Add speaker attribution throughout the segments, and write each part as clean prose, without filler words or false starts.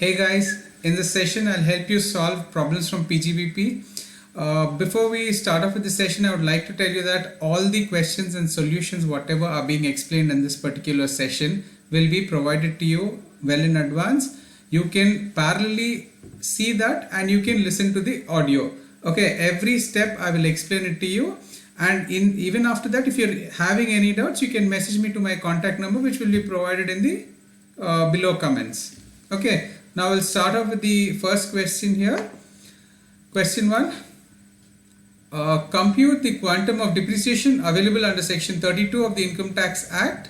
Speaker 1: Hey guys, in this session I'll help you solve problems from PGBP. Before we start off with the session, I would like to tell you that all the questions and solutions whatever are being explained in this particular session will be provided to you well in advance. You can parallelly see that and you can listen to the audio. Okay, every step I will explain it to you, and even after that, if you're having any doubts, you can message me to my contact number, which will be provided in the below comments. Okay, now we'll start off with the first question here. Question 1. Compute the quantum of depreciation available under section 32 of the Income Tax Act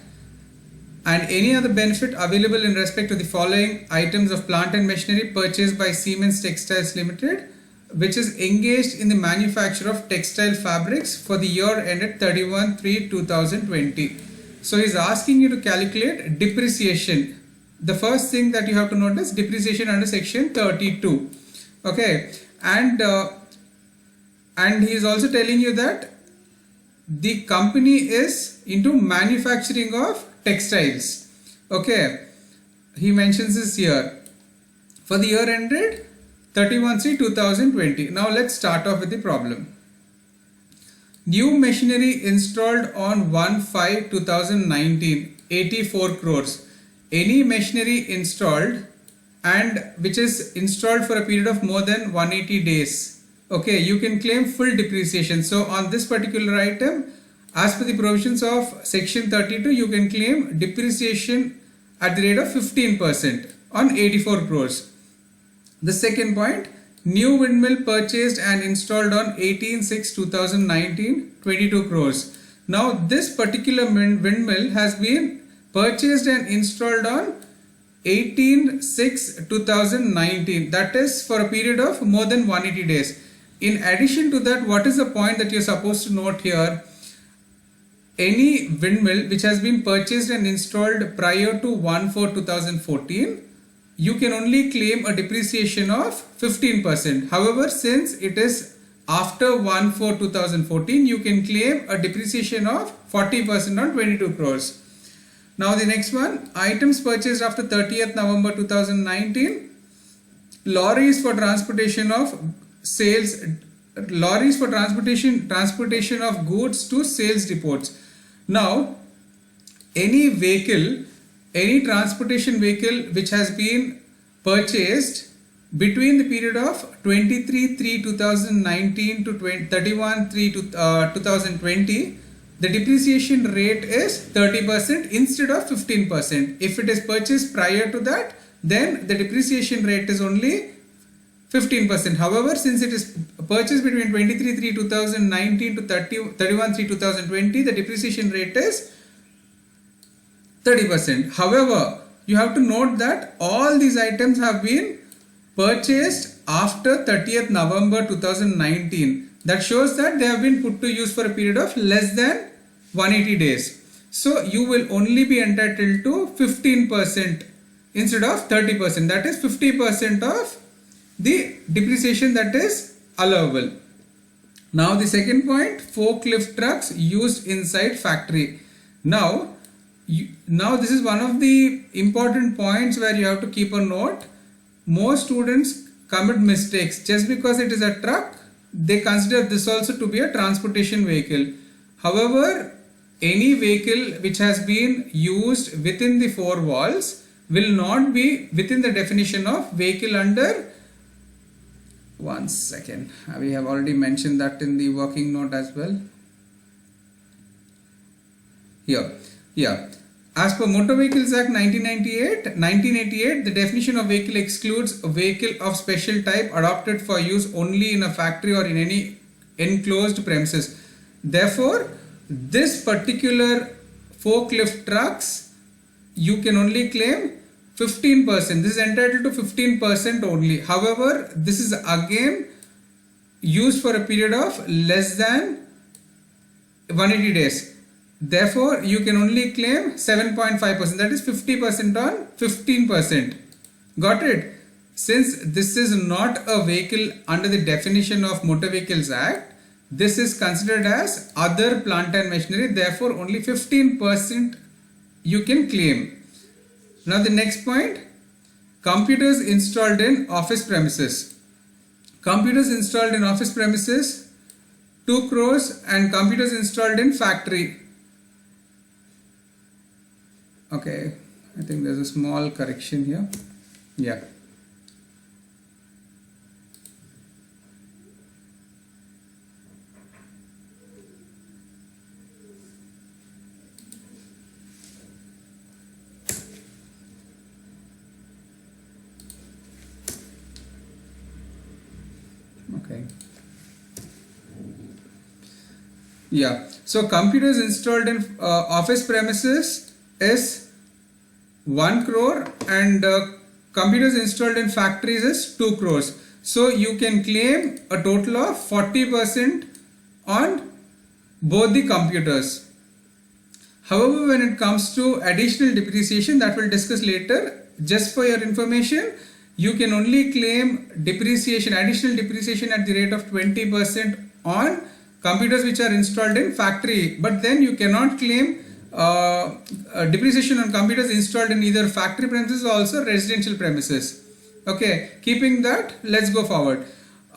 Speaker 1: and any other benefit available in respect to the following items of plant and machinery purchased by Siemens Textiles Limited, which is engaged in the manufacture of textile fabrics for the year ended 31/3/2020. So he's asking you to calculate depreciation. The first thing that you have to notice, depreciation under section 32. Okay, and he is also telling you that the company is into manufacturing of textiles. Okay, he mentions this here for the year ended 31/3/2020. Now let's start off with the problem. New machinery installed on 1/5/2019, 84 crores. Any machinery installed and which is installed for a period of more than 180 days. Okay, you can claim full depreciation. So on this particular item, as per the provisions of section 32, you can claim depreciation at the rate of 15% on 84 crores. The second point, new windmill purchased and installed on 18/6/2019, 22 crores. Now this particular windmill has been purchased and installed on 18/6/2019, that is for a period of more than 180 days. In addition to that, what is the point that you're supposed to note here? Any windmill which has been purchased and installed prior to 1/4/2014, you can only claim a depreciation of 15%. However, since it is after 1/4/2014, you can claim a depreciation of 40% on 22 crores. Now the next one, items purchased after 30th November 2019, lorries for transportation of transportation of goods to sales depots. Now any transportation vehicle which has been purchased between the period of 23/3/2019 to 31/3/2020, the depreciation rate is 30% instead of 15%. If it is purchased prior to that, then the depreciation rate is only 15%. However, since it is purchased between 23/3/2019 to 31/3/2020, the depreciation rate is 30%. However, you have to note that all these items have been purchased after 30th November 2019. That shows that they have been put to use for a period of less than 180 days. So you will only be entitled to 15% instead of 30%. That is 50% of the depreciation that is allowable. Now the second point, forklift trucks used inside factory. Now this is one of the important points where you have to keep a note. Most students commit mistakes. Just because it is a truck, they consider this also to be a transportation vehicle. However, any vehicle which has been used within the four walls will not be within the definition of vehicle under, one second, we have already mentioned that in the working note as well. Here, as per Motor Vehicles Act 1988, the definition of vehicle excludes a vehicle of special type adopted for use only in a factory or in any enclosed premises. Therefore, this particular forklift trucks, you can only claim 15%. This is entitled to 15% only. However, this is again used for a period of less than 180 days. Therefore, you can only claim 7.5%. That is 50% on 15%. Got it? Since this is not a vehicle under the definition of Motor Vehicles Act, this is considered as other plant and machinery. Therefore, only 15% you can claim. Now the next point, computers installed in office premises. Computers installed in office premises 2 crores and computers installed in factory. Okay, I think there's a small correction here. Yeah. Okay. Yeah. So computers installed in office premises is 1 crore and computers installed in factories is 2 crores. So you can claim a total of 40% on both the computers. However, when it comes to additional depreciation, that we'll discuss later, just for your information, you can only claim depreciation, additional depreciation at the rate of 20% on computers which are installed in factory, but then you cannot claim depreciation on computers installed in either factory premises or also residential premises. Okay, keeping that, let's go forward.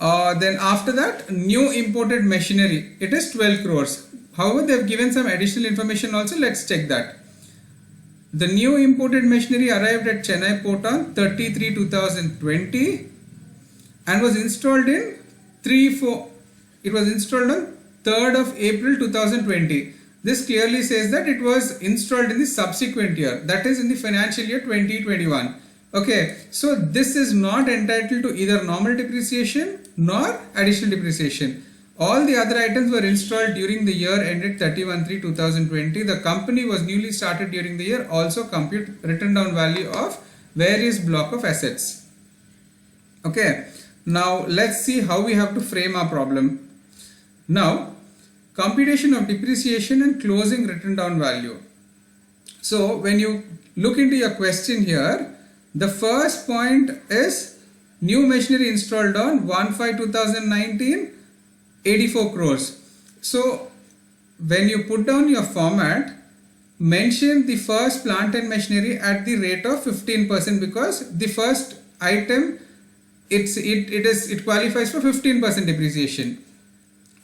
Speaker 1: Then after that, new imported machinery, it is 12 crores. However, they have given some additional information also. Let's check that. The new imported machinery arrived at Chennai port on 30/3/2020 and was installed in 3/4. It was installed on 3rd of April 2020. This clearly says that it was installed in the subsequent year, that is in the financial year 2021. Okay, so this is not entitled to either normal depreciation nor additional depreciation. All the other items were installed during the year ended 31/3/2020. The company was newly started during the year. Also compute written down value of various block of assets. Okay, now let's see how we have to frame our problem. Now, computation of depreciation and closing written down value. So when you look into your question here, the first point is new machinery installed on 1/5/2019, 84 crores. So when you put down your format, mention the first plant and machinery at the rate of 15% because the first item it qualifies for 15% depreciation.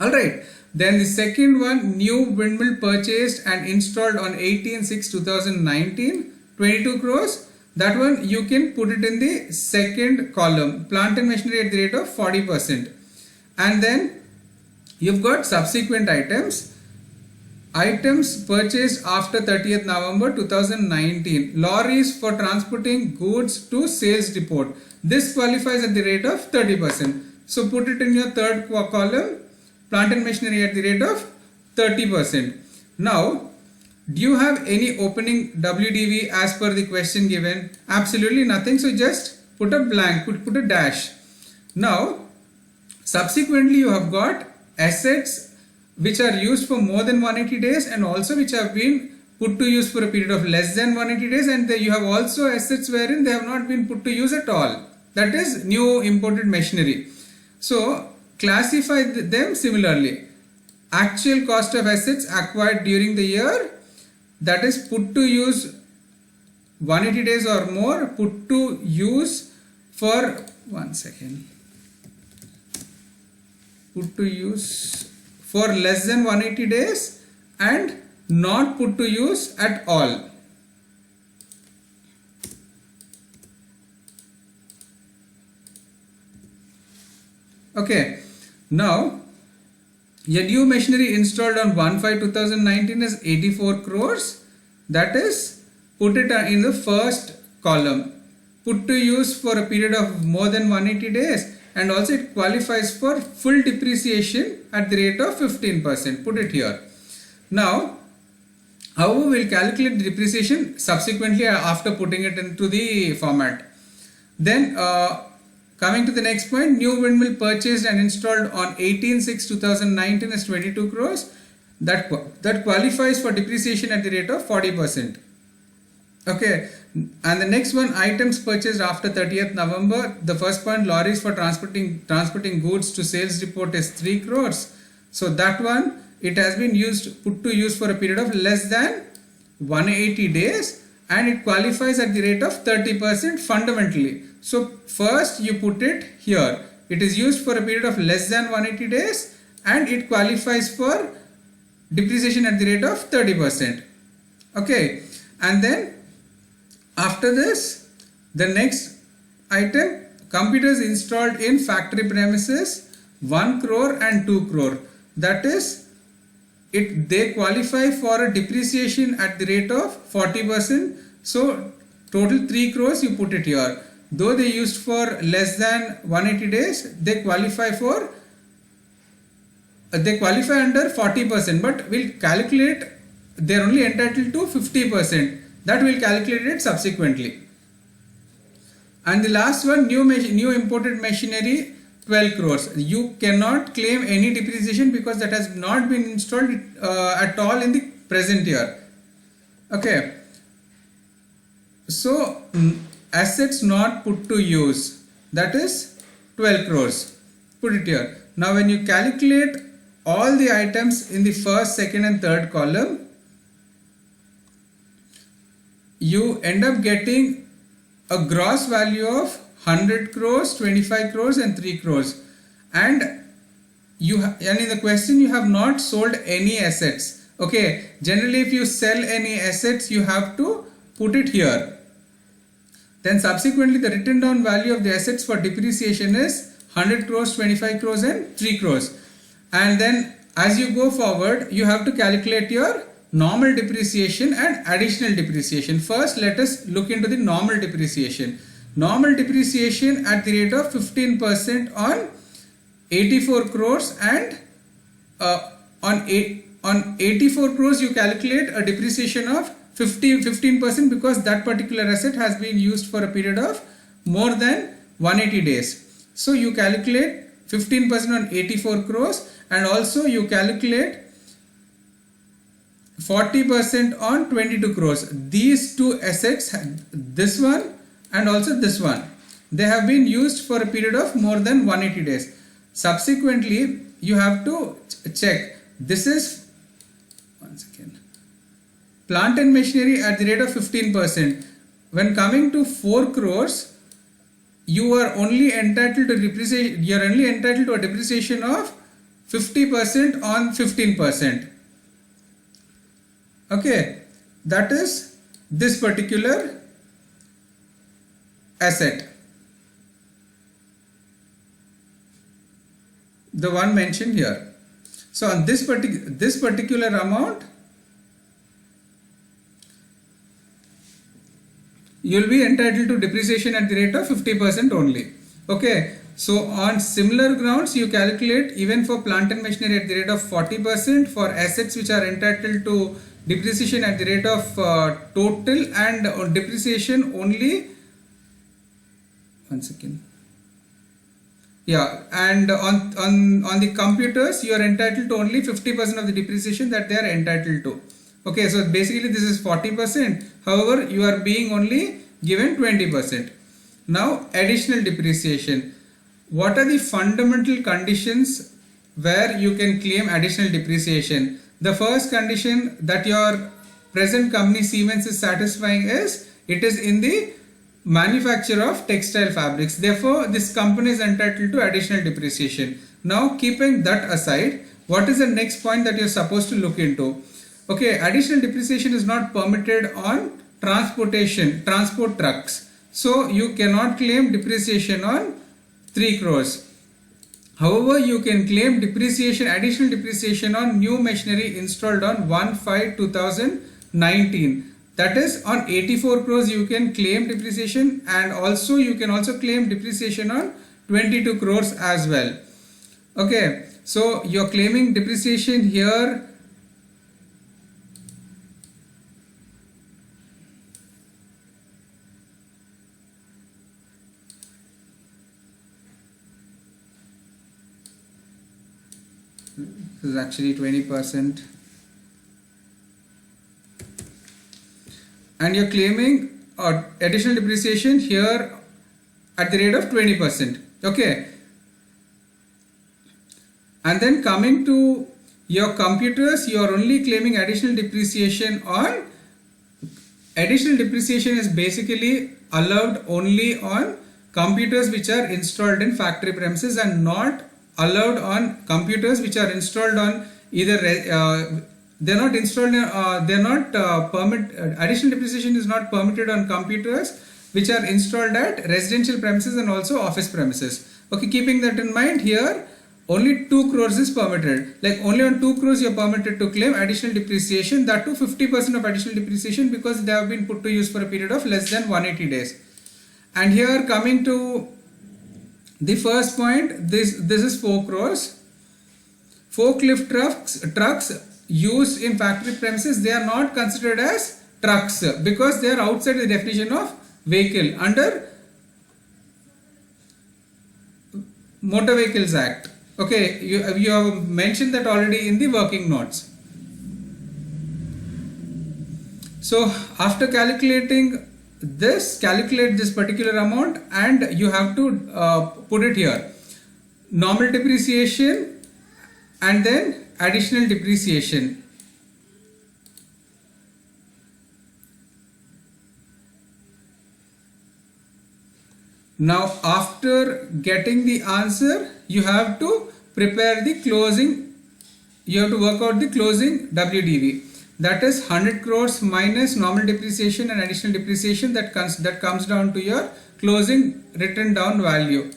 Speaker 1: Alright, then the second one, new windmill purchased and installed on 18/6/2019, 22 crores. That one you can put it in the second column, plant and machinery at the rate of 40%. And then you've got subsequent items. Items purchased after 30th November 2019. Lorries for transporting goods to sales depot. This qualifies at the rate of 30%. So put it in your third column. Plant and machinery at the rate of 30%. Now, do you have any opening WDV as per the question given? Absolutely nothing. So just put a blank, put a dash. Now, subsequently you have got assets which are used for more than 180 days and also which have been put to use for a period of less than 180 days, and you have also assets wherein they have not been put to use at all. That is new imported machinery. So classify them similarly. Actual cost of assets acquired during the year, that is put to use 180 days or more, put to use for put to use for less than 180 days and not put to use at all. Okay, now a new machinery installed on 1/5/2019 is 84 crores. That is, put it in the first column. Put to use for a period of more than 180 days, and also it qualifies for full depreciation at the rate of 15%. Put it here. Now, how we will calculate the depreciation subsequently after putting it into the format. Then coming to the next point, new windmill purchased and installed on 18/6/2019 is 22 crores. That qualifies for depreciation at the rate of 40%. Okay, and the next one, items purchased after 30th November. The first point, lorries for transporting goods to sales depot is 3 crores. So that one, it has been put to use for a period of less than 180 days and it qualifies at the rate of 30% fundamentally. So first you put it here. It is used for a period of less than 180 days and it qualifies for depreciation at the rate of 30%. Okay, and then after this, the next item, computers installed in factory premises 1 crore and 2 crore. That is, they qualify for a depreciation at the rate of 40%. So total 3 crores you put it here. Though they used for less than 180 days, they qualify under 40%, but will calculate, they are only entitled to 50%. That will calculate it subsequently. And the last one, new imported machinery 12 crores. You cannot claim any depreciation because that has not been installed at all in the present year. Okay. So assets not put to use, that is 12 crores. Put it here. Now when you calculate all the items in the first, second and third column, you end up getting a gross value of 100 crores, 25 crores and 3 crores. And in the question you have not sold any assets. Okay, generally if you sell any assets you have to put it here. Then subsequently the written down value of the assets for depreciation is 100 crores, 25 crores and 3 crores. And then as you go forward you have to calculate your normal depreciation and additional depreciation. First let us look into the normal depreciation. Normal depreciation at the rate of 15% on 84 crores and on 84 crores you calculate a depreciation of 15% because that particular asset has been used for a period of more than 180 days. So you calculate 15% on 84 crores and also you calculate 40% on 22 crores. These two assets, this one and also this one, they have been used for a period of more than 180 days. Subsequently you have to check, this is, one second, plant and machinery at the rate of 15%. When coming to 4 crores, you are only entitled to depreciation, you are only entitled to a depreciation of 50% on 15%. Okay, that is this particular asset, the one mentioned here. So on this particular amount you will be entitled to depreciation at the rate of 50% only. Okay, so on similar grounds you calculate even for plant and machinery at the rate of 40%, for assets which are entitled to depreciation at the rate of total, and on depreciation only, one second, yeah, and on the computers you are entitled to only 50% of the depreciation that they are entitled to. Okay, so basically this is 40%, however you are being only given 20%. Now additional depreciation. What are the fundamental conditions where you can claim additional depreciation? The first condition that your present company Siemens is satisfying is it is in the manufacture of textile fabrics. Therefore, this company is entitled to additional depreciation. Now, keeping that aside, what is the next point that you are supposed to look into? Okay, additional depreciation is not permitted on transport trucks. So, you cannot claim depreciation on 3 crores. However, you can claim depreciation, additional depreciation on new machinery installed on 1/5/2019. That is on 84 crores you can claim depreciation, and also you can also claim depreciation on 22 crores as well. Okay, so you're claiming depreciation here. This is actually 20%. And you're claiming additional depreciation here at the rate of 20%. Okay. And then coming to your computers, you are only claiming additional depreciation on additional depreciation is basically allowed only on computers which are installed in factory premises and not allowed on computers which are installed on either they're not installed they're not additional depreciation is not permitted on computers which are installed at residential premises and also office premises. Okay, keeping that in mind, here only 2 crores is permitted. Like only on 2 crores you are permitted to claim additional depreciation, that too 50% of additional depreciation, because they have been put to use for a period of less than 180 days. And here, coming to the first point, this is 4 crores. Forklift trucks used in factory premises, they are not considered as trucks because they are outside the definition of vehicle under Motor Vehicles Act. Okay, you have mentioned that already in the working notes. So after calculating this, calculate this particular amount and you have to put it here. Normal depreciation and then additional depreciation. Now after getting the answer, you have to prepare the closing, you have to work out the closing WDV. That is 100 crores minus normal depreciation and additional depreciation, that comes down to your closing written down value.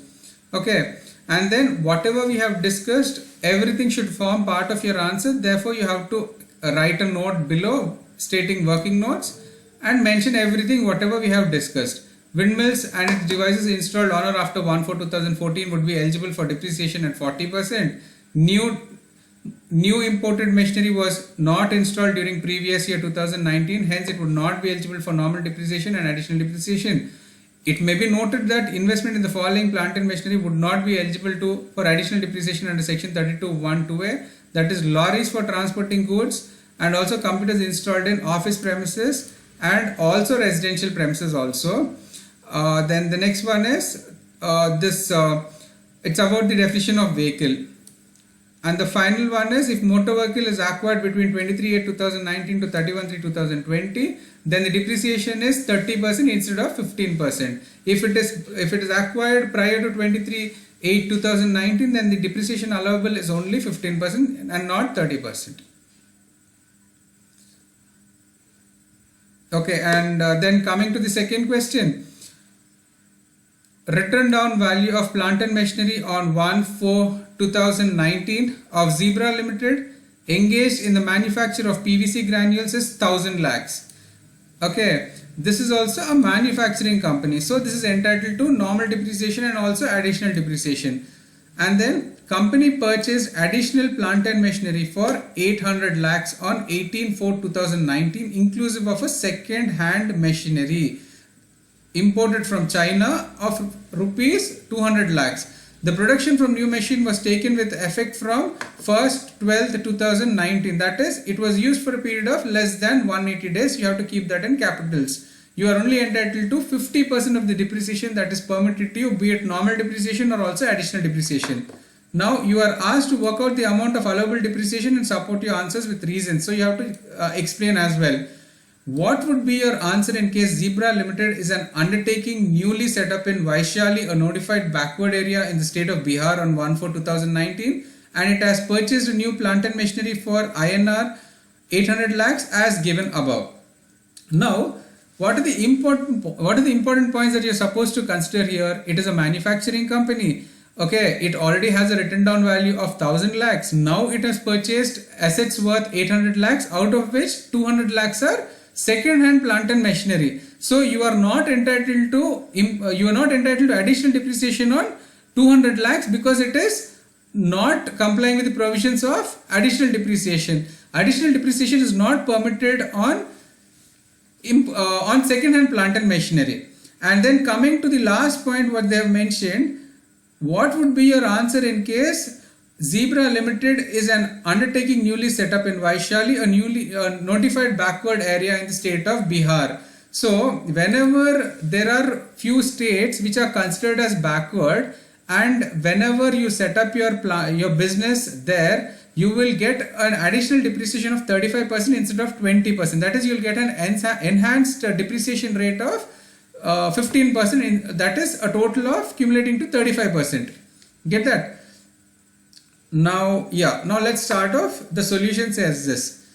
Speaker 1: Okay, and then whatever we have discussed, everything should form part of your answer. Therefore you have to write a note below stating working notes and mention everything whatever we have discussed. Windmills and its devices installed on or after 1/4/2014 would be eligible for depreciation at 40%. New imported machinery was not installed during previous year 2019, hence it would not be eligible for normal depreciation and additional depreciation. It may be noted that investment in the following plant and machinery would not be eligible for additional depreciation under section 32(1)(2)(a), that is lorries for transporting goods and also computers installed in office premises and also residential premises also. Then the next one is it's about the definition of vehicle. And the final one is, if motor vehicle is acquired between 23/8/2019 to 31/3/2020, then the depreciation is 30% instead of 15%. If it is acquired prior to 23/8/2019, then the depreciation allowable is only 15% and not 30%. Okay, and then coming to the second question. Written down value of plant and machinery on 1/4/2019 of Zebra Limited engaged in the manufacture of PVC granules is 1,000 lakhs. Okay, this is also a manufacturing company, so this is entitled to normal depreciation and also additional depreciation. And then company purchased additional plant and machinery for 800 lakhs on 18/4/2019 inclusive of a second hand machinery imported from China of rupees 200 lakhs. The production from new machine was taken with effect from 1/12/2019. That is, it was used for a period of less than 180 days. You have to keep that in capitals. You are only entitled to 50% of the depreciation that is permitted to you, be it normal depreciation or also additional depreciation. Now you are asked to work out the amount of allowable depreciation and support your answers with reasons. So you have to explain as well. What would be your answer in case Zebra Limited is an undertaking newly set up in Vaishali, a notified backward area in the state of Bihar on 1/4/2019, and it has purchased a new plant and machinery for INR 800 lakhs as given above. Now, what are the important points that you are supposed to consider here? It is a manufacturing company. Okay, it already has a written down value of 1,000 lakhs. Now it has purchased assets worth 800 lakhs, out of which 200 lakhs are second hand plant and machinery. So you are not entitled to additional depreciation on 200 lakhs because it is not complying with the provisions of additional depreciation. Additional depreciation is not permitted on second hand plant and machinery. And then coming to the last point what they have mentioned, what would be your answer in case Zebra Limited is an undertaking newly set up in Vaishali, a newly notified backward area in the state of Bihar? So whenever there are few states which are considered as backward, and whenever you set up your business there, you will get an additional depreciation of 35% instead of 20%. That is, you will get an enhanced depreciation rate of 15%. That is a total of accumulating to 35%. Get that? Now, now let's start off. The solution says this.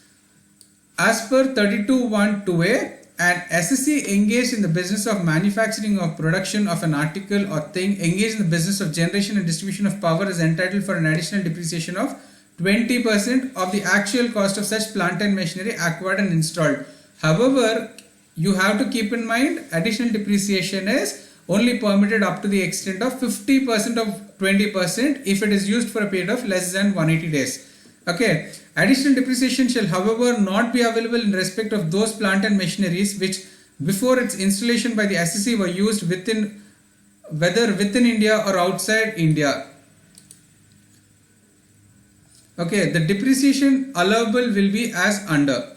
Speaker 1: As per 32(1)(2)(a, an SSE engaged in the business of manufacturing or production of an article or thing engaged in the business of generation and distribution of power is entitled for an additional depreciation of 20% of the actual cost of such plant and machinery acquired and installed. However, you have to keep in mind additional depreciation is only permitted up to the extent of 50% of 20% if it is used for a period of less than 180 days. Okay. Additional depreciation shall, however, not be available in respect of those plant and machineries which before its installation by the SSE were used whether within India or outside India. Okay, the depreciation allowable will be as under.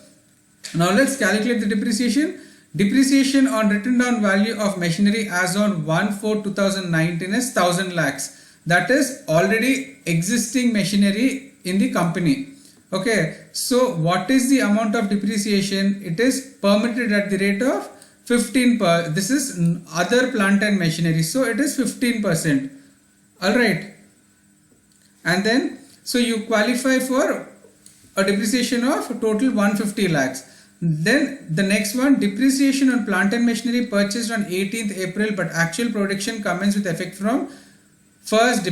Speaker 1: Now let's calculate the depreciation. Depreciation on written down value of machinery as on 1/4/2019 is 1000 lakhs. That is already existing machinery in the company. Okay, so what is the amount of depreciation? It is permitted at the rate of 15%. This is other plant and machinery, so it is 15%. All right, and then so you qualify for a depreciation of total 150 lakhs. Then the next one, depreciation on plant and machinery purchased on 18th April but actual production commenced with effect from 1st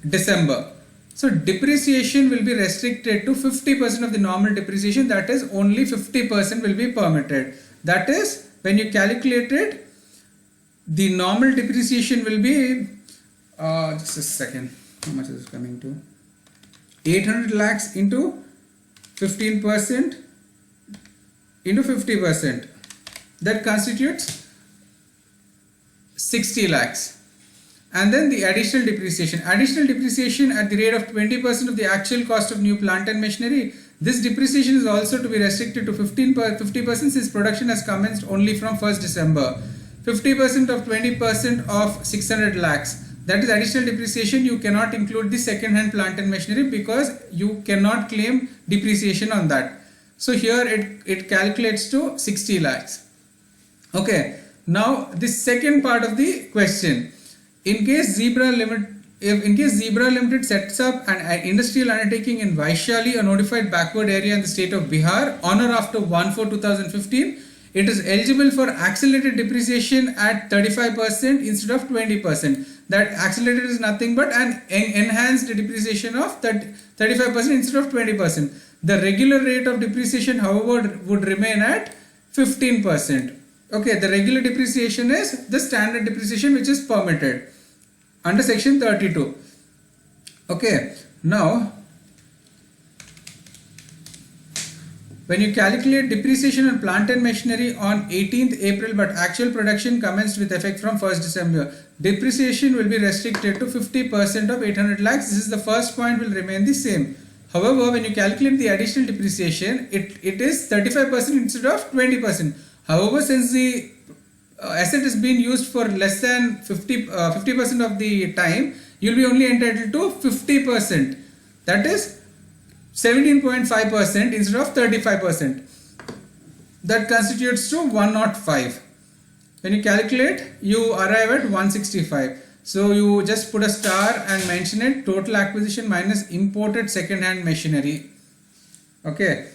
Speaker 1: December. So depreciation will be restricted to 50% of the normal depreciation, that is only 50% will be permitted. That is, when you calculate it, the normal depreciation will be, just a second, how much is it coming to? 800 lakhs into 15% into 50%. That constitutes 60 lakhs. And then the additional depreciation. Additional depreciation at the rate of 20% of the actual cost of new plant and machinery. This depreciation is also to be restricted to 50% since production has commenced only from 1st December. 50% of 20% of 600 lakhs. That is additional depreciation. You cannot include the second hand plant and machinery because you cannot claim depreciation on that. So here it calculates to 60 lakhs. Okay. Now the second part of the question. In case Zebra Limited sets up an industrial undertaking in Vaishali, a notified backward area in the state of Bihar, on or after 1/4/2015, it is eligible for accelerated depreciation at 35% instead of 20%. That accelerated is nothing but an enhanced depreciation of 35% instead of 20%. The regular rate of depreciation, however, would remain at 15%. Okay, the regular depreciation is the standard depreciation which is permitted under section 32. Okay, now when you calculate depreciation on plant and machinery on 18th April but actual production commenced with effect from 1st December, depreciation will be restricted to 50% of 800 lakhs. This is the first point, will remain the same. However, when you calculate the additional depreciation, it is 35% instead of 20%. However, since the asset is being used for less than 50% of the time, you will be only entitled to 50%. That is 17.5% instead of 35%. That constitutes to 105. When you calculate, you arrive at 165. So you just put a star and mention it, total acquisition minus imported second hand machinery. Okay.